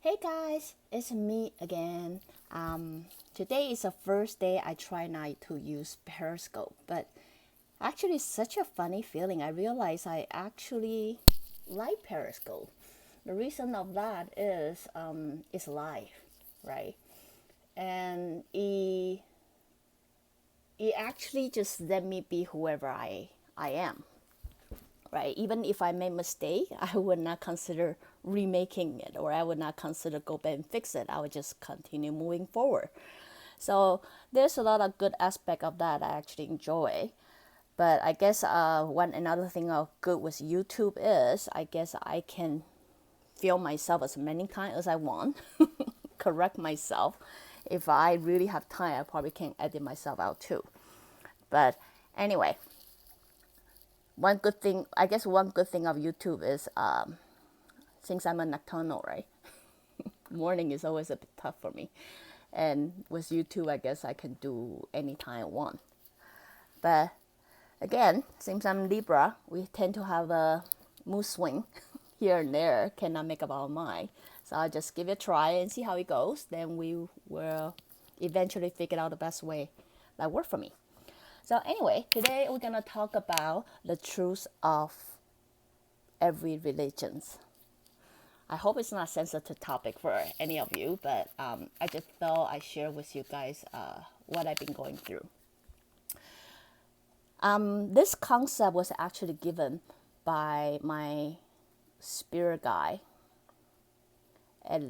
Hey guys, it's me again. Today is the first day I try not to use Periscope, but actually, it's such a funny feeling. I realize I actually like Periscope. The reason of that is it's live, right? And it actually just let me be whoever I am, right? Even if I made mistake, I would not consider remaking it, or I would not consider go back and fix it. I would just continue moving forward. So there's a lot of good aspect of that I actually enjoy. But I guess one another thing of good with YouTube is I guess I can film myself as many times as I want, correct myself. If I really have time, I probably can edit myself out too. But anyway, one good thing of YouTube is since I'm a nocturnal, right? Morning is always a bit tough for me. And with YouTube, I guess I can do anytime I want. But again, since I'm Libra, we tend to have a mood swing here and there, cannot make up our mind. So I'll just give it a try and see how it goes. Then we will eventually figure out the best way that works for me. So anyway, today we're gonna talk about the truth of every religions. I hope it's not a sensitive topic for any of you, but I just thought I share with you guys what I've been going through. This concept was actually given by my spirit guide at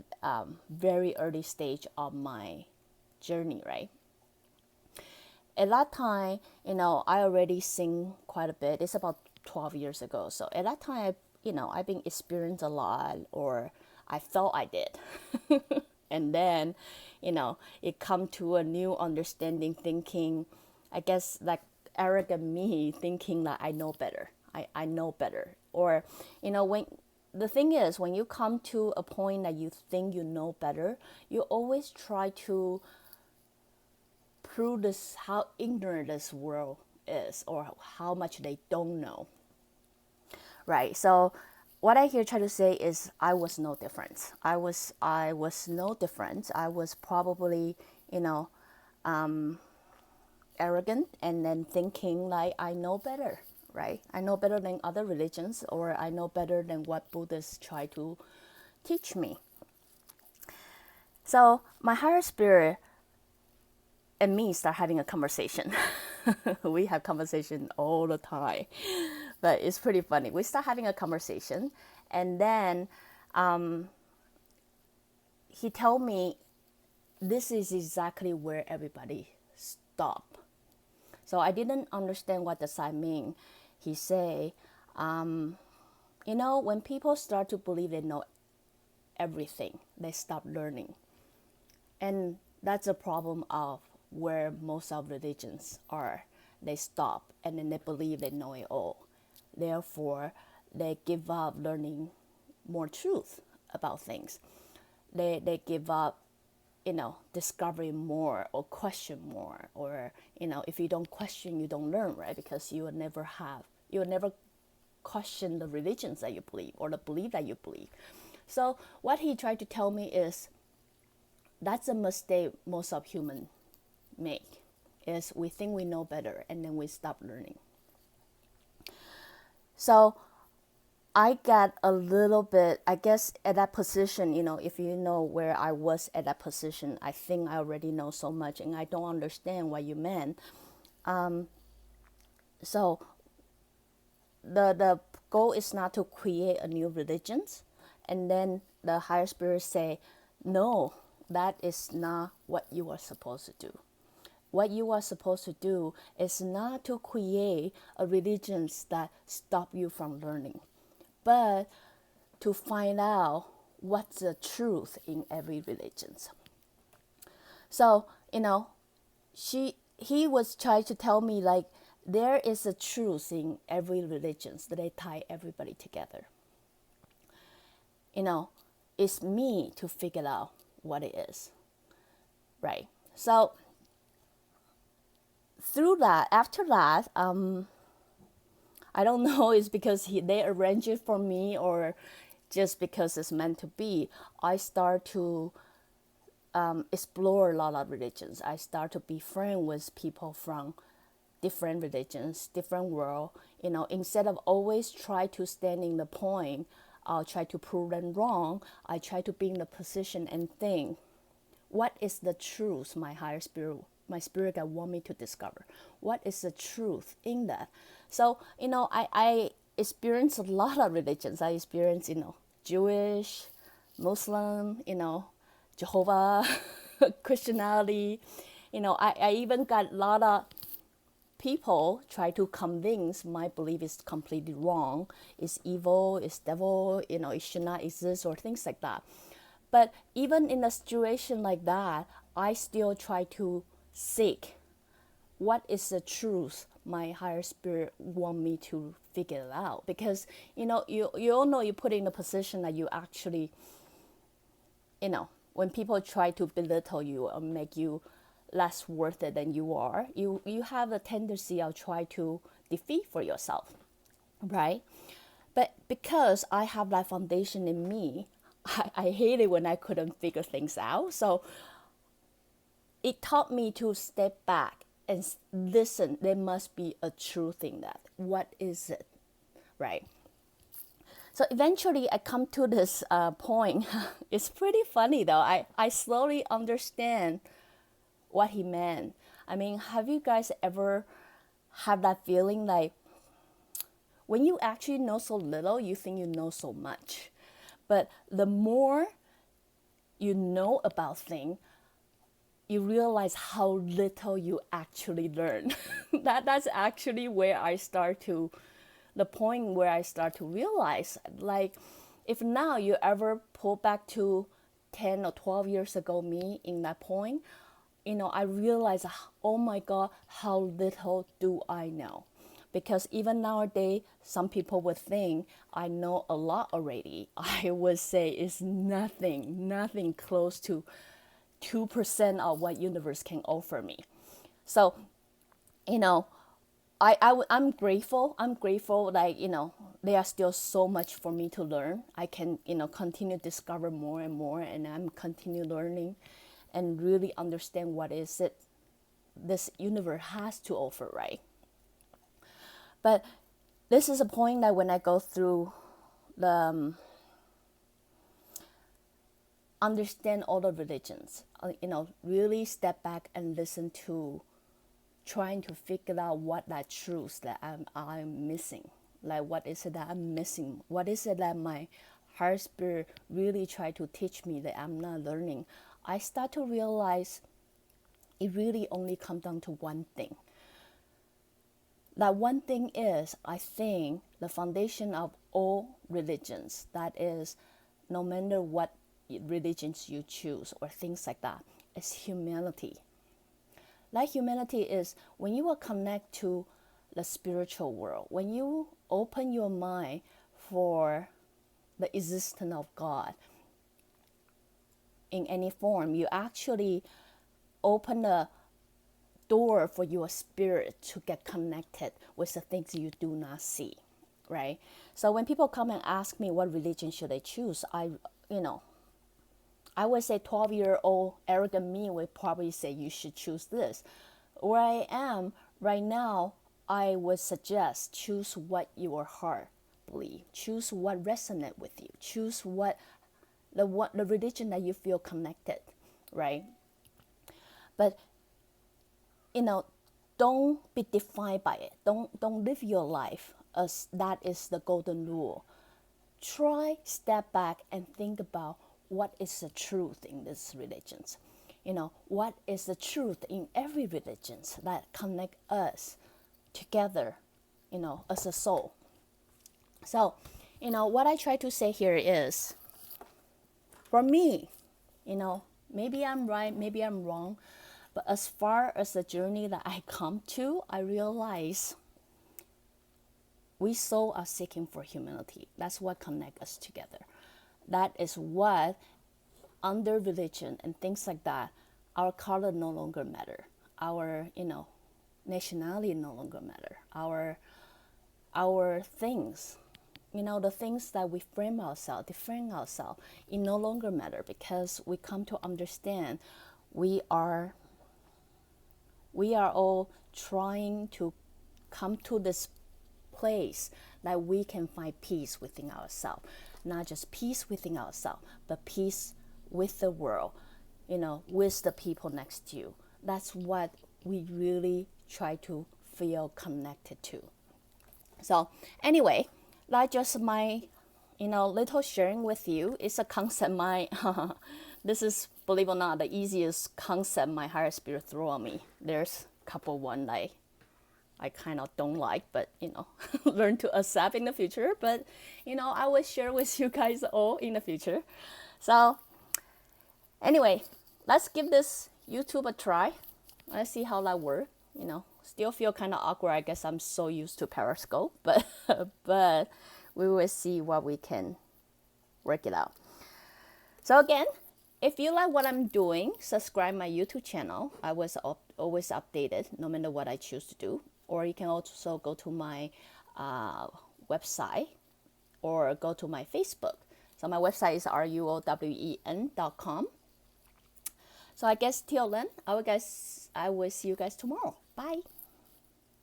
very early stage of my journey, right? At that time, I already sing quite a bit. It's about 12 years ago. So at that time, I've been experienced a lot, or I thought I did. And then, it come to a new understanding, thinking, I guess, like arrogant me thinking that I know better. I know better. Or, when the thing is, when you come to a point that you think you know better, you always try to prove this how ignorant this world is, or how much they don't know. Right. So what I here try to say is I was no different. I was no different. I was probably, arrogant, and then thinking like I know better, right? I know better than other religions, or I know better than what Buddhists try to teach me. So my higher spirit and me start having a conversation. We have conversation all the time, but it's pretty funny. We start having a conversation, and then he told me this is exactly where everybody stop. So I didn't understand what the sign mean. He say, when people start to believe they know everything, they stop learning. And that's a problem of where most of religions are. They stop and then they believe they know it all. Therefore, they give up learning more truth about things. They give up, discovering more or question more. Or, if you don't question, you don't learn, right? Because you will never question the religions that you believe or the belief that you believe. So what he tried to tell me is that's a mistake most of humans make, is we think we know better and then we stop learning. So I got a little bit, I guess, at that position, if you know where I was at that position, I think I already know so much and I don't understand what you meant. So the goal is not to create a new religion. And then the higher spirit say, no, that is not what you are supposed to do. What you are supposed to do is not to create a religion that stop you from learning, but to find out what's the truth in every religion. So, he was trying to tell me like there is a truth in every religion that they tie everybody together. It's me to figure out what it is, right? So through that, after that, I don't know, it's because they arranged it for me, or just because it's meant to be, I start to explore a lot of religions. I start to be friends with people from different religions, different world. Instead of always try to stand in the point, I'll try to prove them wrong. I try to be in the position and think, what is the truth my higher spirit, my spirit guide want me to discover? What is the truth in that? So, I experience a lot of religions. I experience, Jewish, Muslim, Jehovah, Christianity. I even got a lot of people try to convince my belief is completely wrong, it's evil, it's devil, it should not exist or things like that. But even in a situation like that, I still try to seek what is the truth my higher spirit want me to figure it out. Because you all know you put in a position that you actually, when people try to belittle you or make you less worth it than you are, you have a tendency of try to defeat for yourself, right? But because I have that foundation in me, I hate it when I couldn't figure things out. So it taught me to step back and listen. There must be a truth in that. What is it, right? So eventually I come to this point. It's pretty funny though. I slowly understand what he meant. I mean, have you guys ever had that feeling like when you actually know so little, you think you know so much? But the more you know about things, you realize how little you actually learn. That's actually where I start to, the point where I start to realize, like, if now you ever pull back to 10 or 12 years ago me in that point, I realize, oh my God, how little do I know? Because even nowadays, some people would think I know a lot already. I would say it's nothing close to 2% of what universe can offer me. So, I'm grateful. I'm grateful, like, there are still so much for me to learn. I can, continue to discover more and more, and I'm continue learning and really understand what is it this universe has to offer, right? But this is a point that when I go through the understand all the religions, really step back and listen to trying to figure out what that truth that I'm missing. Like, what is it that I'm missing? What is it that my higher spirit really try to teach me that I'm not learning? I start to realize it really only comes down to one thing. That one thing is, I think, the foundation of all religions. That is, no matter what religions you choose or things like that, is humanity. Like, humanity is when you will connect to the spiritual world, when you open your mind for the existence of God in any form, you actually open a door for your spirit to get connected with the things you do not see, right? So when people come and ask me what religion should I choose, I would say 12-year-old arrogant me would probably say you should choose this. Where I am right now, I would suggest choose what your heart believe. Choose what resonate with you. Choose what the religion that you feel connected, right? But don't be defined by it. Don't live your life as that is the golden rule. Try step back and think about what is the truth in these religions. What is the truth in every religion that connect us together, as a soul. So, what I try to say here is, for me, maybe I'm right, maybe I'm wrong, but as far as the journey that I come to, I realize we soul are seeking for humility. That's what connects us together. That is what, under religion and things like that, our color no longer matter. Our, nationality no longer matter. Our things, the things that we frame ourselves, define ourselves, it no longer matter, because we come to understand we are all trying to come to this place that we can find peace within ourselves. Not just peace within ourselves, but peace with the world, with the people next to you. That's what we really try to feel connected to. So anyway, that's just my little sharing with you. It's a concept this is, believe it or not, the easiest concept my higher spirit threw on me. There's a couple one I kind of don't like, but learn to accept in the future. But I will share with you guys all in the future. So anyway, let's give this YouTube a try. Let's see how that works. Still feel kind of awkward. I guess I'm so used to Periscope, but but we will see what we can work it out. So again, if you like what I'm doing, subscribe my YouTube channel. I was always updated no matter what I choose to do. Or you can also go to my website or go to my Facebook. So my website is ruowen.com. So I guess till then, I will see you guys tomorrow. Bye.